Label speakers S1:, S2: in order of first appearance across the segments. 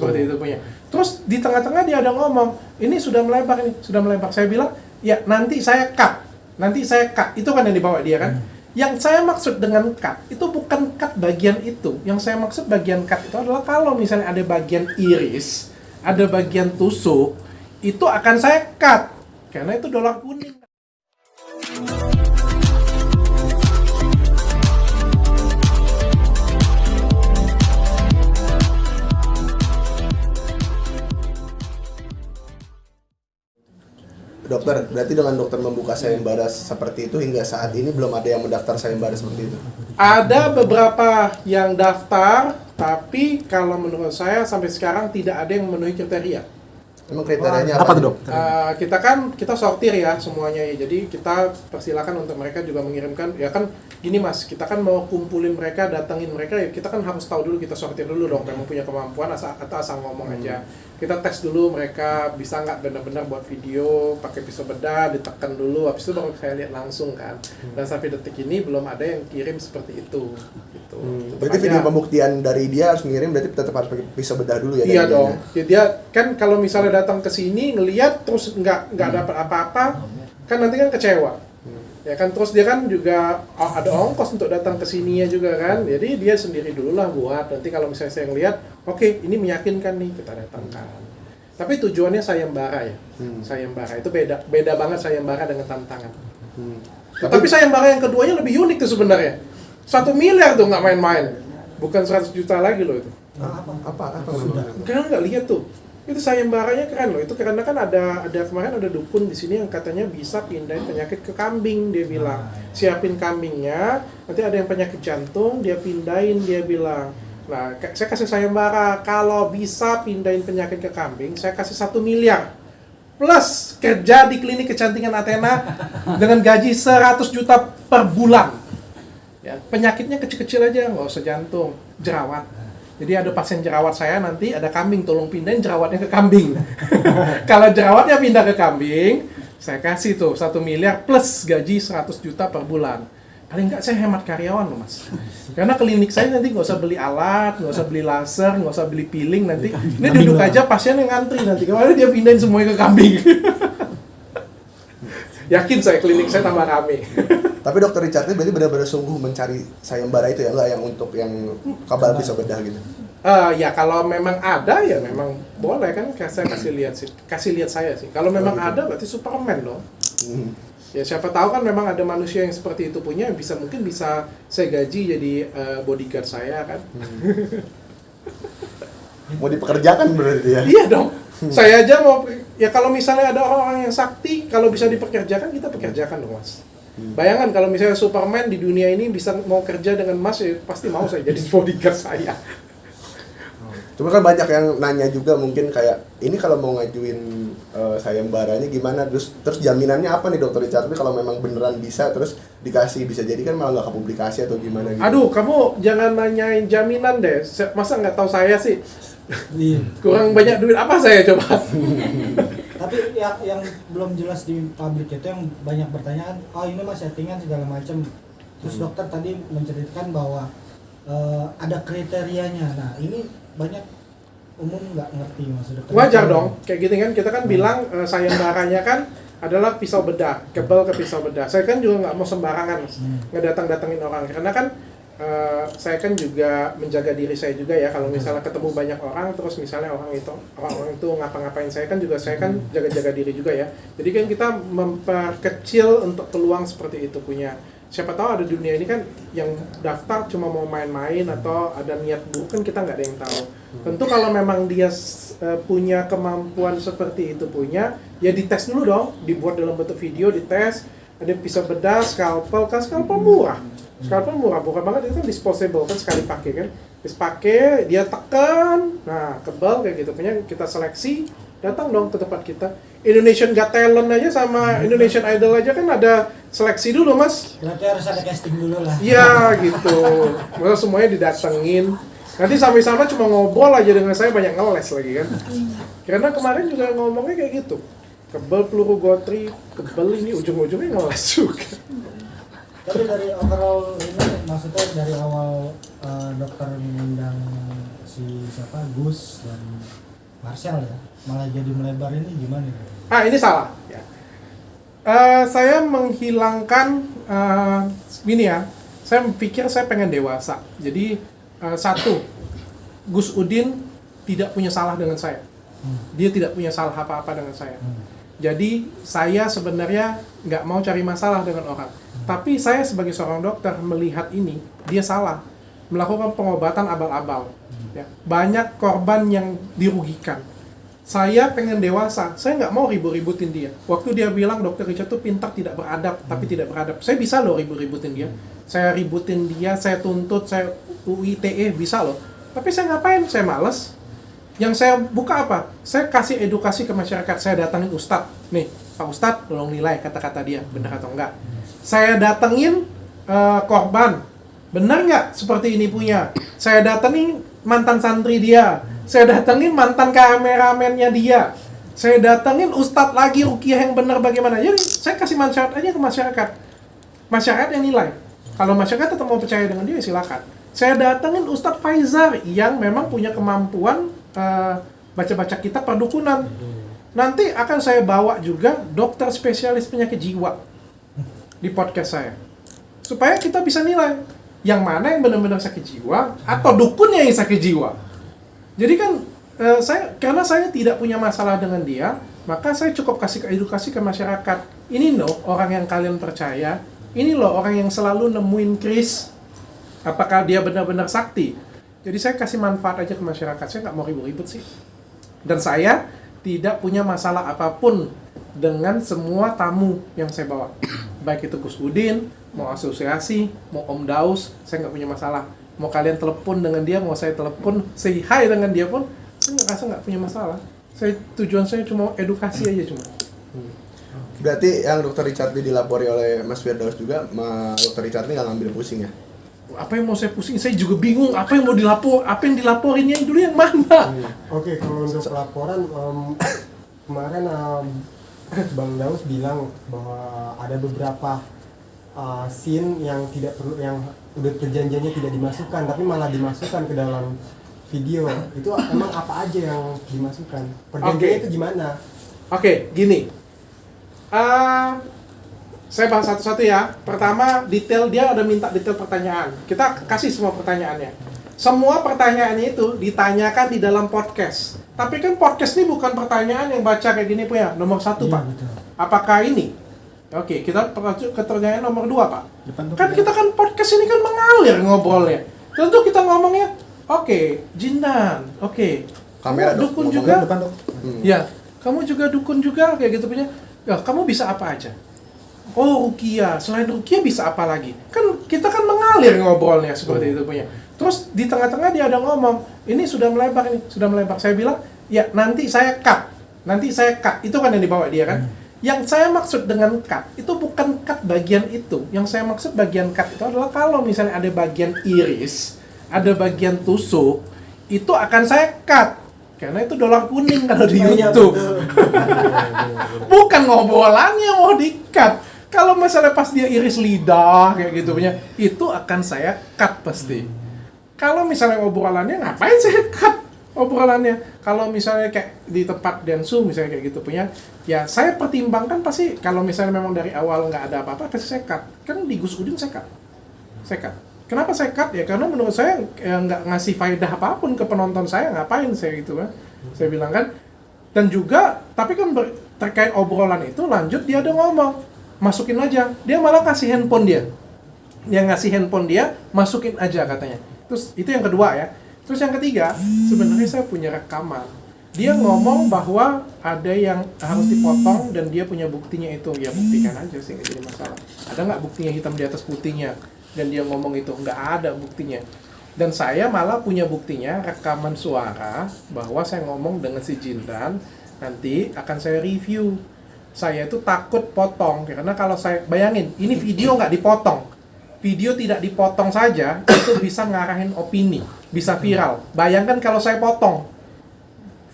S1: seperti itu punya. Terus di tengah-tengah dia ada ngomong, ini sudah melebar nih, sudah melebar. Saya bilang, ya nanti saya cut, itu kan yang dibawa dia kan. Yang saya maksud dengan cut, itu bukan cut bagian itu. Yang saya maksud bagian cut itu adalah kalau misalnya ada bagian iris, ada bagian tusuk, itu akan saya cut. Karena itu dolar kuning.
S2: Dokter, berarti dengan dokter membuka sayembara seperti itu hingga saat ini belum ada yang mendaftar sayembara seperti itu?
S1: Ada beberapa yang daftar, tapi kalau menurut saya sampai sekarang tidak ada yang memenuhi kriteria.
S2: Emang kriterianya
S3: apa tuh, Dok?
S1: Kita sortir ya semuanya ya. Jadi kita persilakan untuk mereka juga mengirimkan. Ya kan gini Mas, kita kan mau kumpulin mereka, datangin mereka ya. Kita kan harus tahu dulu, kita sortir dulu dong. Memang punya kemampuan atau asal ngomong aja. Kita tes dulu mereka bisa nggak benar-benar buat video pakai pisau bedah, ditekan dulu. Habis itu baru saya lihat langsung kan. Dan sampai detik ini belum ada yang kirim seperti itu. Gitu.
S2: Berarti video pembuktian dari dia harus ngirim, berarti tetap harus pakai pisau bedah dulu ya?
S1: Iya dong. Ya, dia kan kalau misalnya datang ke sini ngelihat terus nggak dapat apa-apa, kan nanti kan kecewa. Ya kan, terus dia kan juga ada ongkos untuk datang ke sininya juga kan. Jadi dia sendiri dulu lah buat. Nanti kalau misalnya saya ngelihat, oke, ini meyakinkan nih, kita datangkan. Tapi tujuannya sayembara ya. Sayembara itu beda banget sayembara dengan tantangan. Tapi sayembara yang keduanya lebih unik tuh sebenarnya. 1 miliar tuh nggak main-main. Bukan 100 juta lagi loh itu.
S2: Apa?
S1: Kalian nggak lihat tuh. Itu sayembaranya keren loh. Itu karena kan ada kemarin ada dukun di sini yang katanya bisa pindahin penyakit ke kambing, dia bilang. Siapin kambingnya, nanti ada yang penyakit jantung, dia pindahin, dia bilang. Nah, saya kasih sayembara, kalau bisa pindahin penyakit ke kambing, saya kasih 1 miliar. Plus kerja di klinik kecantikan Athena dengan gaji 100 juta per bulan. Ya, penyakitnya kecil-kecil aja, nggak usah jantung, jerawat. Jadi ada pasien jerawat saya nanti ada kambing, tolong pindahin jerawatnya ke kambing. Kalau jerawatnya pindah ke kambing, saya kasih tuh 1 miliar plus gaji 100 juta per bulan. Paling nggak saya hemat karyawan loh Mas. Karena klinik saya nanti nggak usah beli alat, nggak usah beli laser, nggak usah beli peeling nanti. Ini duduk aja pasien yang ngantri nanti. Kemarin dia pindahin semuanya ke kambing. Yakin saya klinik saya tambah rame.
S2: Tapi Dokter Richard ini berarti benar-benar sungguh mencari sayembara itu ya, nggak yang untuk yang kabel pisau bedah gitu?
S1: Ya kalau memang ada ya memang boleh kan, saya kasih lihat saya sih. Kalau memang ada berarti Superman dong. Ya siapa tahu kan memang ada manusia yang seperti itu punya, mungkin bisa saya gaji jadi bodyguard saya kan.
S2: Mau dipekerjakan berarti ya?
S1: Iya dong. Saya aja mau, ya kalau misalnya ada orang-orang yang sakti, kalau bisa dipekerjakan kita pekerjakan dong Mas. Bayangkan kalau misalnya Superman di dunia ini bisa mau kerja dengan Mas, ya pasti mau saya jadi bodyguard saya.
S2: Cuma kan banyak yang nanya juga mungkin kayak, ini kalau mau ngajuin sayembaranya gimana, terus jaminannya apa nih Dokter Richard? Tapi kalau memang beneran bisa, terus dikasih, bisa jadi kan malah nggak kepublikasi atau gimana gitu.
S1: Aduh, kamu jangan nanyain jaminan deh, masa nggak tahu saya sih? Kurang banyak duit apa saya coba?
S4: Tapi yang belum jelas di pabrik itu yang banyak bertanya kan, oh ini Mas settingan segala macam. Terus dokter tadi menceritakan bahwa ada kriterianya. Nah ini banyak umum nggak ngerti maksudnya.
S1: Wajar dong, kayak gitu kan kita kan bilang sayembaranya kan adalah pisau bedah, kebal ke pisau bedah. Saya kan juga nggak mau sembarangan ngedatang-datangin orang, karena kan saya kan juga menjaga diri saya juga ya. Kalau misalnya ketemu banyak orang, terus misalnya orang itu ngapa-ngapain saya kan jaga-jaga diri juga ya. Jadi kan kita memperkecil untuk peluang seperti itu punya. Siapa tahu ada dunia ini kan yang daftar cuma mau main-main atau ada niat buruk, kan kita nggak ada yang tahu. Tentu kalau memang dia punya kemampuan seperti itu punya, ya dites dulu dong, dibuat dalam bentuk video, dites. Ada pisau bedah, scalpel, kan scalpel murah. Scalpel murah banget, itu kan disposable kan, sekali pakai kan. Terus pakai, dia tekan, nah kebal kayak gitu. Punya kita seleksi, datang dong ke tempat kita. Indonesian Got Talent aja sama Indonesian Idol aja kan ada seleksi dulu Mas.
S4: Berarti harus ada casting dulu lah.
S1: Iya gitu. Masa semuanya didatengin. Nanti sampai-sampai cuma ngobrol aja dengan saya, banyak ngeles lagi kan. Karena kemarin juga ngomongnya kayak gitu. Kebal peluru gotri, kebal ini ujung-ujungnya ngeles juga.
S4: Tapi dari overall ini maksudnya dari awal dokter mengundang si siapa Gus dan Marcel ya, malah jadi melebar ini gimana ya?
S1: Ini salah. Ya. Saya menghilangkan ini ya. Saya pikir saya pengen dewasa. Jadi satu, Gus Udin tidak punya salah dengan saya. Dia tidak punya salah apa-apa dengan saya. Jadi saya sebenarnya nggak mau cari masalah dengan orang. Tapi saya sebagai seorang dokter melihat ini, dia salah. Melakukan pengobatan abal-abal. Ya. Banyak korban yang dirugikan. Saya pengen dewasa, saya nggak mau ribut-ributin dia. Waktu dia bilang Dr. Richard tuh pintar tidak beradab, tapi tidak beradab. Saya bisa loh ribut-ributin dia. Saya ributin dia, saya tuntut, saya UITE bisa loh. Tapi saya ngapain? Saya males. Yang saya buka apa? Saya kasih edukasi ke masyarakat. Saya datangin Ustadz. Nih, Pak Ustadz, tolong nilai kata-kata dia, benar atau enggak. Saya datengin korban. Benar nggak seperti ini punya? Saya datengin mantan santri dia. Saya datengin mantan kameramennya dia. Saya datengin Ustadz lagi rukiah yang benar bagaimana. Jadi saya kasih manfaat aja ke masyarakat. Masyarakat yang nilai. Kalau masyarakat tetap mau percaya dengan dia, silakan. Saya datengin Ustadz Faizar yang memang punya kemampuan baca-baca kitab perdukunan. Nanti akan saya bawa juga dokter spesialis penyakit jiwa di podcast saya. Supaya kita bisa nilai yang mana yang benar-benar sakit jiwa atau dukunnya yang sakit jiwa. Jadi kan karena saya tidak punya masalah dengan dia, maka saya cukup kasih edukasi ke masyarakat. Ini loh orang yang kalian percaya, ini loh orang yang selalu nemuin kris, apakah dia benar-benar sakti. Jadi saya kasih manfaat aja ke masyarakat, saya nggak mau ribut-ribut sih. Dan saya tidak punya masalah apapun dengan semua tamu yang saya bawa. Baik itu Gus Udin, mau asosiasi, mau Om Daus, saya nggak punya masalah. Mau kalian telepon dengan dia, mau saya telepon, say hi dengan dia pun, saya nggak punya masalah. Tujuan saya cuma edukasi aja cuma.
S2: Berarti yang Dr. Richard ini dilapori oleh Mas Firdaus juga, Dr. Richard ini nggak ngambil pusing ya?
S1: Apa yang mau saya pusing? Saya juga bingung. Apa yang mau apa yang dilaporinnya dulu yang mana?
S3: Oke, kalau untuk laporan kemarin Bang Daus bilang bahwa ada beberapa scene yang tidak perlu, yang udah perjanjiannya tidak dimasukkan, tapi malah dimasukkan ke dalam video. Itu emang apa aja yang dimasukkan? Perjanjiannya itu gimana?
S1: Oke, gini. Saya bahas satu-satu ya. Pertama, detail dia ada minta detail pertanyaan. Kita kasih semua pertanyaannya. Semua pertanyaannya itu ditanyakan di dalam podcast. Tapi kan podcast ini bukan pertanyaan yang baca kayak gini punya. Nomor 1, Pak.
S4: Betul.
S1: Apakah ini? Oke, kita ke pertanyaan nomor 2, Pak. Kan kita kan podcast ini kan mengalir ngobrolnya. Tentu kita ngomongnya, oke, Jindan, oke.
S2: Kamera dok,
S1: dukun
S2: ngomongnya
S1: juga.
S2: depan, dok.
S1: Ya, kamu juga dukun juga kayak gitu punya. Ya, kamu bisa apa aja? Oh, rukiah. Selain rukiah bisa apa lagi? Kan kita kan mengalir ngobrolnya seperti itu punya. Terus di tengah-tengah dia ada ngomong, ini sudah melebar nih, sudah melebar. Saya bilang, ya nanti saya cut. Nanti saya cut. Itu kan yang dibawa dia kan. Yang saya maksud dengan cut, itu bukan cut bagian itu. Yang saya maksud bagian cut itu adalah kalau misalnya ada bagian iris, ada bagian tusuk, itu akan saya cut. Karena itu dolar kuning kalau di YouTube. Bukan ngobrolannya mau di-cut. Kalau misalnya pas dia iris lidah kayak gitu punya, itu akan saya cut pasti. Kalau misalnya obrolannya, ngapain saya cut obrolannya? Kalau misalnya kayak di tempat Densu misalnya kayak gitu punya, ya saya pertimbangkan pasti kalau misalnya memang dari awal nggak ada apa-apa, pasti saya cut. Kan di Gus Udin saya cut. Saya cut. Kenapa saya cut? Ya karena menurut saya nggak ngasih faedah apapun ke penonton saya, ngapain saya gitu kan. Saya bilang kan. Dan juga, tapi kan terkait obrolan itu lanjut dia ada ngomong, masukin aja. Dia malah kasih handphone dia. Dia ngasih handphone dia, masukin aja katanya. Terus itu yang kedua ya. Terus yang ketiga, sebenarnya saya punya rekaman. Dia ngomong bahwa ada yang harus dipotong dan dia punya buktinya itu. Ya buktikan aja sih, nggak jadi masalah. Ada nggak buktinya hitam di atas putihnya? Dan dia ngomong itu, nggak ada buktinya. Dan saya malah punya buktinya, rekaman suara, bahwa saya ngomong dengan si Jindan, nanti akan saya review. Saya itu takut potong, karena kalau saya, bayangin, ini video nggak dipotong. Video tidak dipotong saja, itu bisa ngarahin opini, bisa viral. Bayangkan kalau saya potong.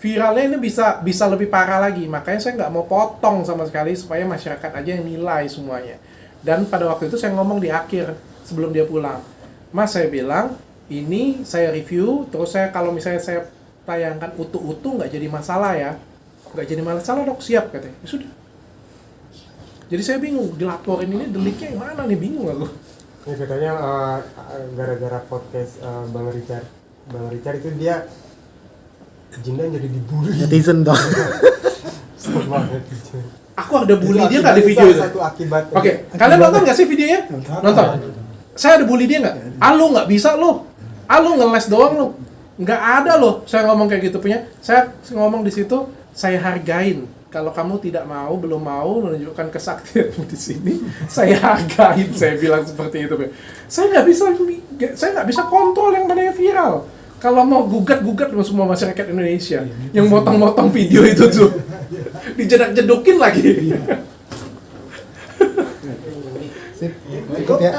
S1: Viralnya ini bisa lebih parah lagi, makanya saya nggak mau potong sama sekali, supaya masyarakat aja yang nilai semuanya. Dan pada waktu itu saya ngomong di akhir sebelum dia pulang, Mas, saya bilang ini saya review, terus saya kalau misalnya saya tayangkan utuh-utuh nggak jadi masalah ya, nggak jadi masalah dok, siap katanya. Ya sudah. Jadi saya bingung, dilaporin ini deliknya yang mana nih, bingung aku.
S3: Ini katanya gara-gara podcast Bang Richard itu dia Jindan jadi dibully.
S5: Netizen dong.
S3: Sama netizen.
S1: Aku ada bully
S3: Itu
S1: dia nggak di video
S3: salah
S1: itu?
S3: Satu akibat.
S1: Oke, kalian nonton nggak sih videonya? Nonton. Saya ada bully dia nggak? Lu nggak bisa lo. Lu ngeles doang lo. Nggak ada loh. Saya ngomong kayak gitu punya. Saya ngomong di situ, saya hargain. Kalau kamu tidak mau, belum mau menunjukkan kesaktian di sini, saya hargain. Saya bilang seperti itu. Saya nggak bisa kontrol yang mana yang viral. Kalau mau gugat semua masyarakat Indonesia yang motong-motong video itu tuh dijedak-jedukin lagi.
S5: Cukup ya.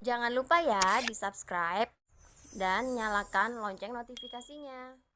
S6: Jangan lupa ya di subscribe dan nyalakan lonceng notifikasinya.